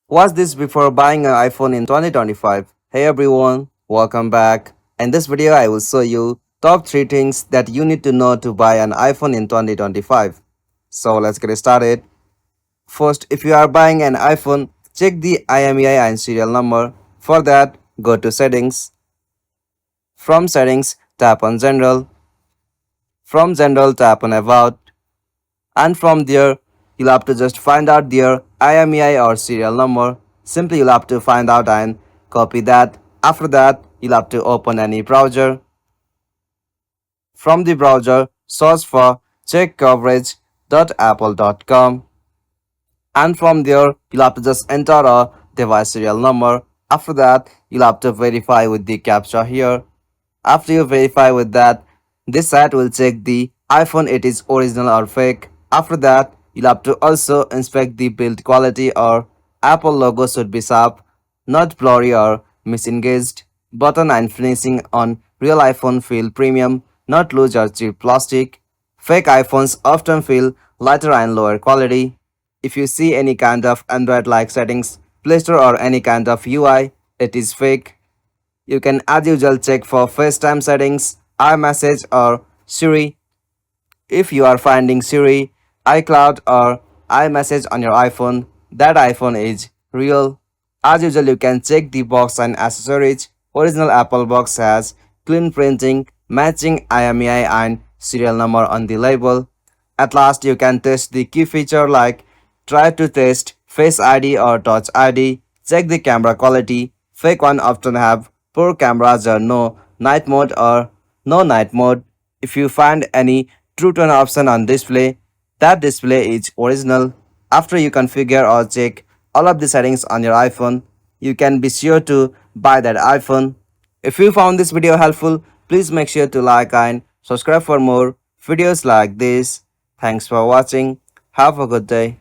Watch this before buying an iPhone in 2025. Hey everyone, welcome back. In this video, I will show you top 3 things that you need to know to buy an iPhone in 2025. So let's get started. First, if you are buying an iPhone, check the IMEI and serial number. For that, go to Settings. From Settings, tap on General. From General, tap on About. And from there, you'll have to just find out their IMEI or serial number. Simply you'll have to find out and copy that. After that, you'll have to open any browser. From the browser, search for checkcoverage.apple.com, and from there you'll have to just enter a device serial number. After that, you'll have to verify with the captcha here. After you verify with that, this site will check the iPhone it is original or fake. After that, you'll have to also inspect the build quality or Apple logo should be sharp, not blurry or misengaged. Button and finishing on real iPhone feel premium, not loose or cheap plastic. Fake iPhones often feel lighter and lower quality. If you see any kind of Android-like settings, Play Store or any kind of UI, it is fake. You can as usual check for FaceTime settings, iMessage or Siri. If you are finding Siri, iCloud or iMessage on your iPhone, that iPhone is real. As usual, you can check the box and accessories. Original Apple box has clean printing, matching IMEI and serial number on the label. At last, you can test the key feature like try to test Face ID or Touch ID. Check the camera quality. Fake one often have poor cameras or no night mode or no night mode. If you find any true tone option on display, that display is original. After you configure or check all of the settings on your iPhone, you can be sure to buy that iPhone. If you found this video helpful, please make sure to like and subscribe for more videos like this. Thanks for watching. Have a good day.